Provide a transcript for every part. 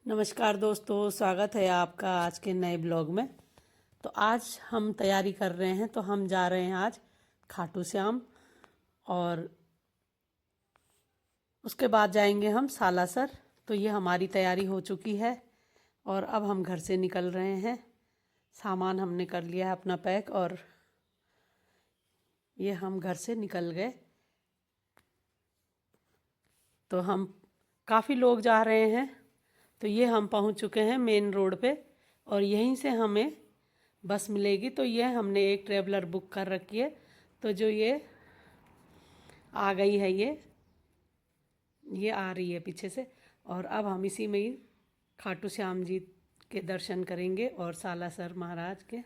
नमस्कार दोस्तों, स्वागत है आपका आज के नए ब्लॉग में। तो आज हम तैयारी कर रहे हैं, तो हम जा रहे हैं आज खाटू श्याम और उसके बाद जाएंगे हम सालासर। तो ये हमारी तैयारी हो चुकी है और अब हम घर से निकल रहे हैं। सामान हमने कर लिया है अपना पैक और ये हम घर से निकल गए। तो हम काफ़ी लोग जा रहे हैं। तो ये हम पहुंच चुके हैं मेन रोड पे और यहीं से हमें बस मिलेगी। तो ये हमने एक ट्रेवलर बुक कर रखी है। तो जो ये आ गई है, ये आ रही है पीछे से। और अब हम इसी में ही खाटू श्याम जी के दर्शन करेंगे और सालासर महाराज के,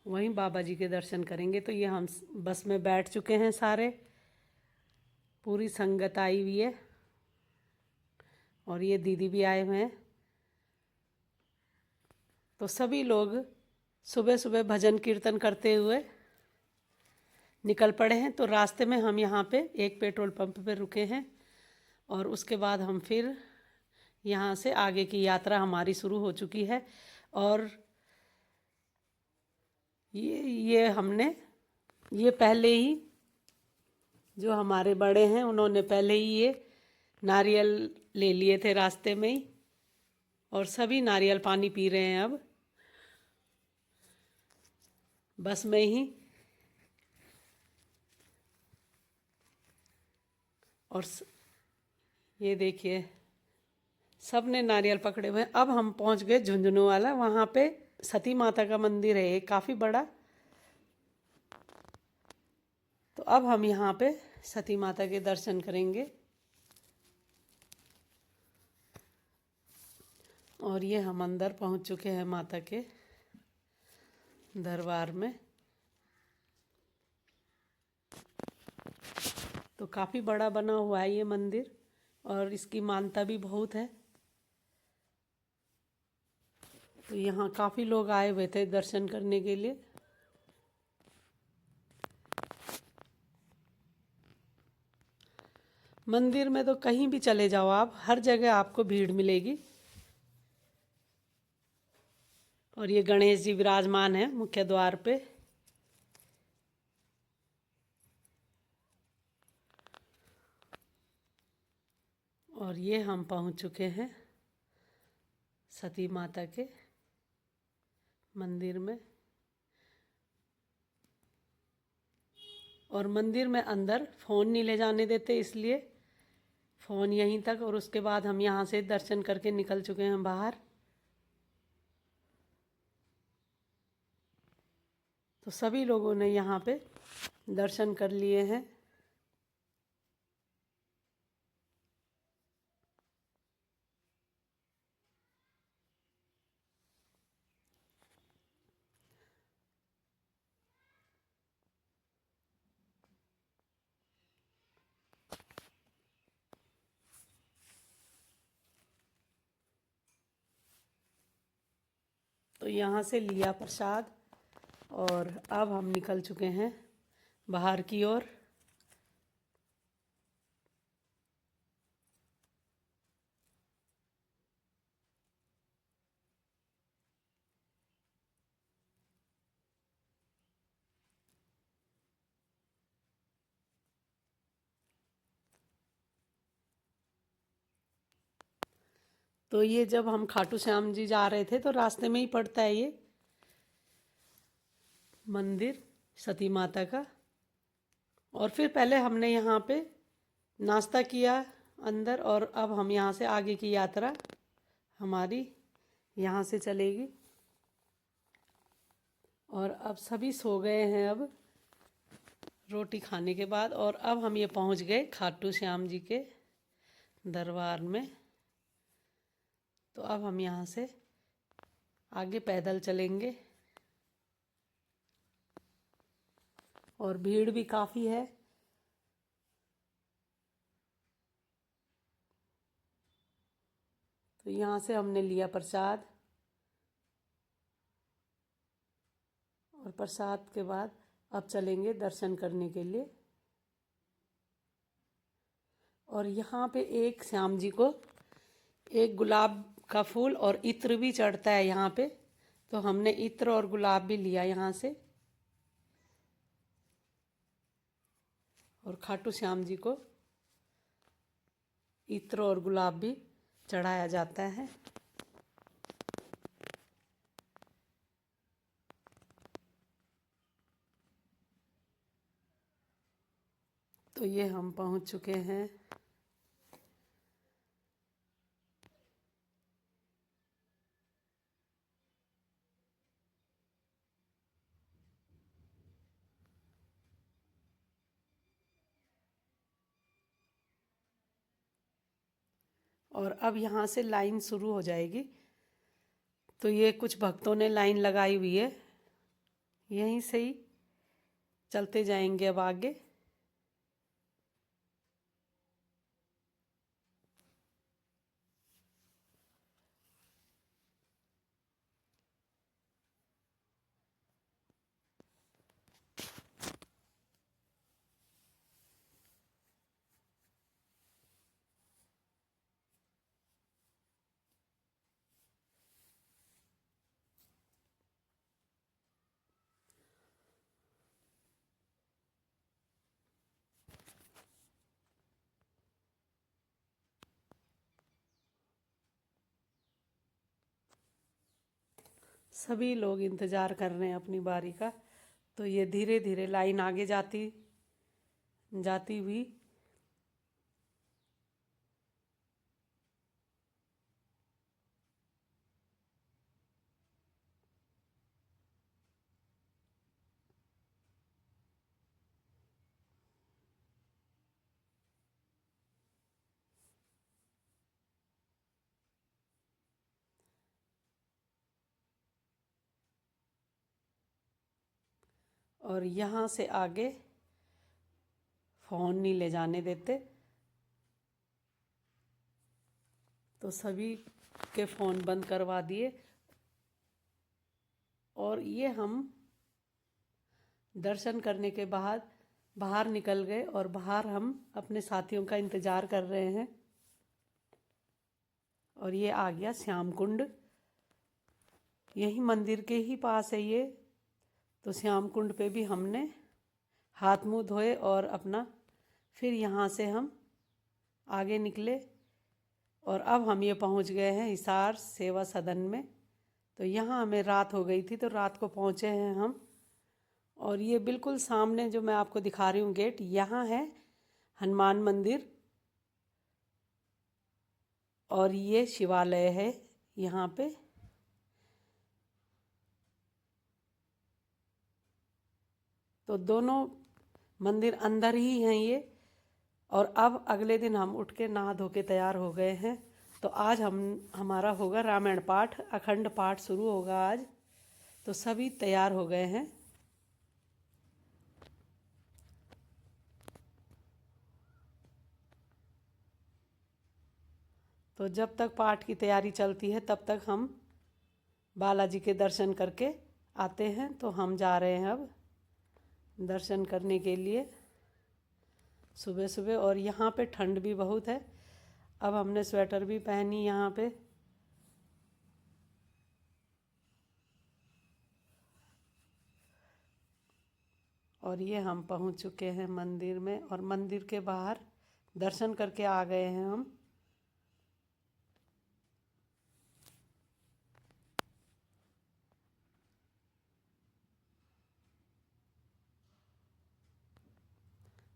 वहीं बाबा जी के दर्शन करेंगे। तो ये हम बस में बैठ चुके हैं सारे, पूरी संगत आई हुई है और ये दीदी भी आए हुए हैं। तो सभी लोग सुबह सुबह भजन कीर्तन करते हुए निकल पड़े हैं। तो रास्ते में हम यहाँ पे एक पेट्रोल पंप पे रुके हैं और उसके बाद हम फिर यहाँ से आगे की यात्रा हमारी शुरू हो चुकी है। और ये पहले ही, जो हमारे बड़े हैं उन्होंने पहले ही ये नारियल ले लिए थे रास्ते में ही और सभी नारियल पानी पी रहे हैं अब बस में ही। और ये देखिए, सब ने नारियल पकड़े हुए हैं। अब हम पहुंच गए झुंझुनू वाला। वहाँ पे सती माता का मंदिर है, एक काफ़ी बड़ा। तो अब हम यहाँ पे सती माता के दर्शन करेंगे। और ये हम अंदर पहुँच चुके हैं माता के दरबार में। तो काफ़ी बड़ा बना हुआ है ये मंदिर और इसकी मान्यता भी बहुत है। तो यहाँ काफ़ी लोग आए हुए थे दर्शन करने के लिए। मंदिर में तो कहीं भी चले जाओ आप, हर जगह आपको भीड़ मिलेगी। और ये गणेश जी विराजमान है मुख्य द्वार पे। और ये हम पहुंच चुके हैं सती माता के मंदिर में। और मंदिर में अंदर फ़ोन नहीं ले जाने देते, इसलिए फ़ोन यहीं तक। और उसके बाद हम यहाँ से दर्शन करके निकल चुके हैं बाहर। तो सभी लोगों ने यहाँ पे दर्शन कर लिए हैं। तो यहाँ से लिया प्रसाद और अब हम निकल चुके हैं बाहर की ओर। तो ये जब हम खाटू श्याम जी जा रहे थे तो रास्ते में ही पड़ता है ये मंदिर सती माता का। और फिर पहले हमने यहाँ पे नाश्ता किया अंदर और अब हम यहाँ से आगे की यात्रा हमारी यहाँ से चलेगी। और अब सभी सो गए हैं अब रोटी खाने के बाद। और अब हम ये पहुँच गए खाटू श्याम जी के दरबार में। तो अब हम यहाँ से आगे पैदल चलेंगे और भीड़ भी काफ़ी है। तो यहाँ से हमने लिया प्रसाद और प्रसाद के बाद अब चलेंगे दर्शन करने के लिए। और यहाँ पे एक श्याम जी को एक गुलाब का फूल और इत्र भी चढ़ता है यहाँ पे, तो हमने इत्र और गुलाब भी लिया यहाँ से, और खाटू श्याम जी को इत्र और गुलाब भी चढ़ाया जाता है। तो ये हम पहुँच चुके हैं। और अब यहाँ से लाइन शुरू हो जाएगी। तो ये कुछ भक्तों ने लाइन लगाई हुई है, यहीं से ही चलते जाएंगे अब आगे। सभी लोग इंतज़ार कर रहे हैं अपनी बारी का। तो ये धीरे धीरे लाइन आगे जाती जाती हुई और यहाँ से आगे फ़ोन नहीं ले जाने देते, तो सभी के फ़ोन बंद करवा दिए। और ये हम दर्शन करने के बाद बाहर निकल गए और बाहर हम अपने साथियों का इंतज़ार कर रहे हैं। और ये आ गया श्याम कुंड, यही मंदिर के ही पास है ये। तो श्याम कुंड पे भी हमने हाथ मुंह धोए और अपना फिर यहाँ से हम आगे निकले। और अब हम ये पहुँच गए हैं हिसार सेवा सदन में। तो यहाँ हमें रात हो गई थी, तो रात को पहुँचे हैं हम। और ये बिल्कुल सामने जो मैं आपको दिखा रही हूँ गेट, यहाँ है हनुमान मंदिर और ये शिवालय है यहाँ पे। तो दोनों मंदिर अंदर ही हैं ये। और अब अगले दिन हम उठ के नहा धो के तैयार हो गए हैं। तो आज हमारा होगा रामायण पाठ, अखंड पाठ शुरू होगा आज। तो सभी तैयार हो गए हैं। तो जब तक पाठ की तैयारी चलती है तब तक हम बालाजी के दर्शन करके आते हैं। तो हम जा रहे हैं अब दर्शन करने के लिए सुबह सुबह। और यहाँ पे ठंड भी बहुत है, अब हमने स्वेटर भी पहनी यहाँ पे। और ये हम पहुँच चुके हैं मंदिर में, और मंदिर के बाहर दर्शन करके आ गए हैं हम।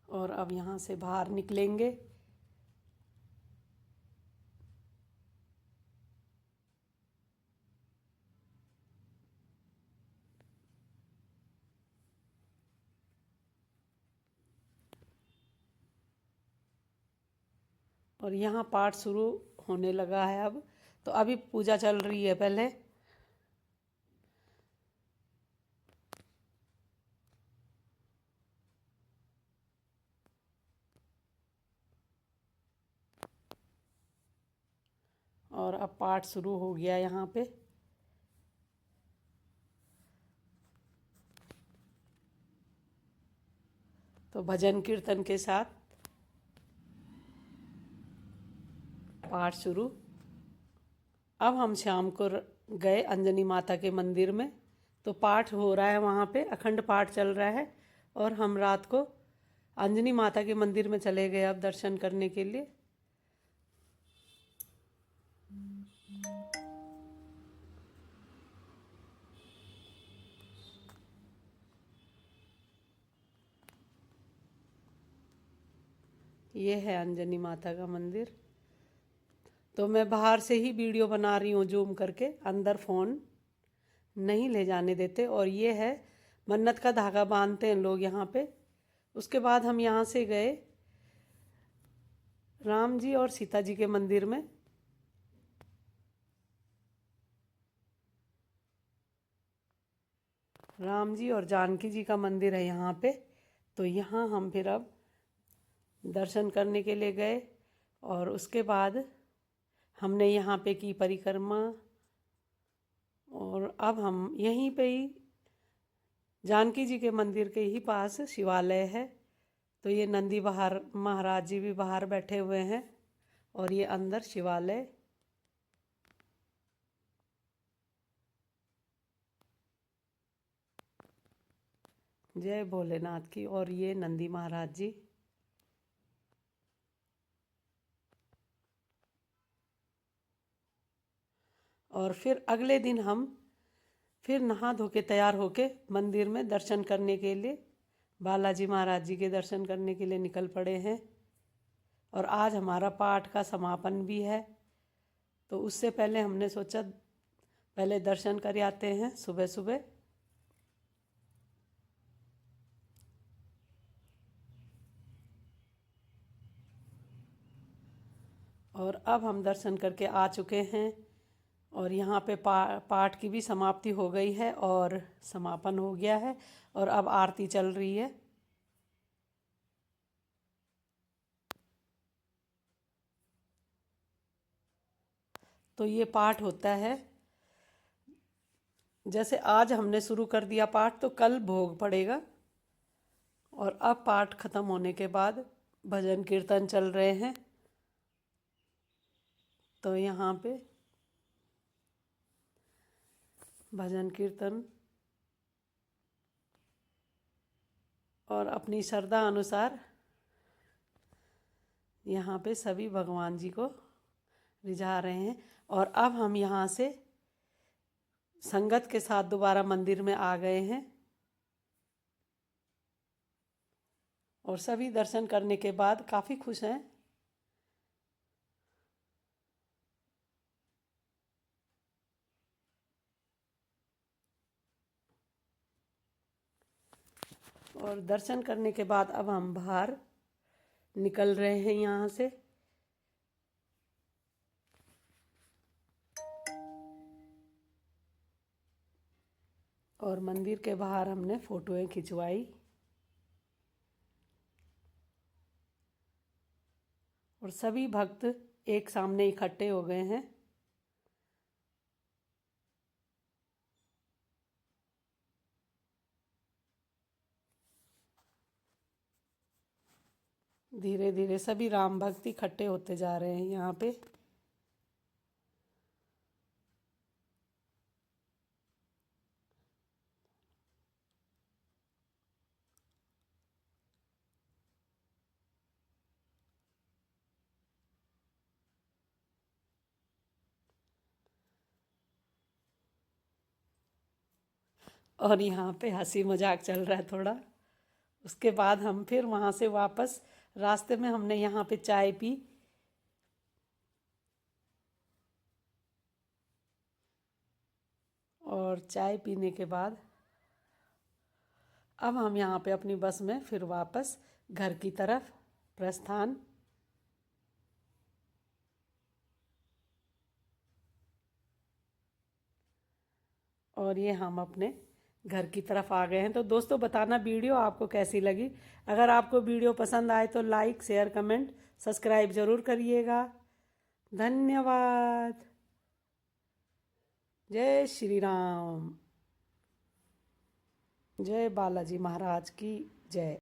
और अब यहाँ से बाहर निकलेंगे। और यहाँ पाठ शुरू होने लगा है अब। तो अभी पूजा चल रही है पहले। और अब पाठ शुरू हो गया यहाँ पे। तो भजन कीर्तन के साथ पाठ शुरू अब हम शाम को गए अंजनी माता के मंदिर में, तो पाठ हो रहा है वहाँ पे, अखंड पाठ चल रहा है। और हम रात को अंजनी माता के मंदिर में चले गए अब दर्शन करने के लिए। ये है अंजनी माता का मंदिर। तो मैं बाहर से ही वीडियो बना रही हूँ जूम करके, अंदर फ़ोन नहीं ले जाने देते। और ये है मन्नत का धागा बांधते हैं लोग यहाँ पे। उसके बाद हम यहाँ से गए राम जी और सीता जी के मंदिर में। राम जी और जानकी जी का मंदिर है यहाँ पे। तो यहाँ हम फिर अब दर्शन करने के लिए गए। और उसके बाद हमने यहाँ पे की परिक्रमा। और अब हम यहीं पे ही जानकी जी के मंदिर के ही पास शिवालय है। तो ये नंदी बाहर, महाराज जी भी बाहर बैठे हुए हैं और ये अंदर शिवालय। जय भोलेनाथ की। और ये नंदी महाराज जी। और फिर अगले दिन हम फिर नहा धो के तैयार होके मंदिर में दर्शन करने के लिए, बालाजी महाराज जी के दर्शन करने के लिए निकल पड़े हैं। और आज हमारा पाठ का समापन भी है, तो उससे पहले हमने सोचा पहले दर्शन कर आते हैं सुबह सुबह। और अब हम दर्शन करके आ चुके हैं और यहाँ पे पाठ की भी समाप्ति हो गई है और समापन हो गया है। और अब आरती चल रही है। तो ये पाठ होता है, जैसे आज हमने शुरू कर दिया पाठ तो कल भोग पड़ेगा। और अब पाठ खत्म होने के बाद भजन कीर्तन चल रहे हैं। तो यहाँ पे भजन कीर्तन और अपनी श्रद्धा अनुसार यहाँ पे सभी भगवान जी को रिझा रहे हैं। और अब हम यहाँ से संगत के साथ दोबारा मंदिर में आ गए हैं। और सभी दर्शन करने के बाद काफ़ी खुश हैं। और दर्शन करने के बाद अब हम बाहर निकल रहे हैं यहाँ से। और मंदिर के बाहर हमने फ़ोटोएं खिंचवाई। और सभी भक्त एक सामने इकट्ठे हो गए हैं। धीरे धीरे सभी राम भक्त इकट्ठे होते जा रहे हैं यहाँ पे। और यहाँ पे हंसी मजाक चल रहा है थोड़ा। उसके बाद हम फिर वहाँ से वापस रास्ते में हमने यहाँ पे चाय पी। और चाय पीने के बाद अब हम यहाँ पे अपनी बस में फिर वापस घर की तरफ प्रस्थान। और ये हम अपने घर की तरफ आ गए हैं। तो दोस्तों बताना वीडियो आपको कैसी लगी। अगर आपको वीडियो पसंद आए तो लाइक शेयर कमेंट सब्सक्राइब ज़रूर करिएगा। धन्यवाद। जय श्री राम। जय बालाजी महाराज की जय।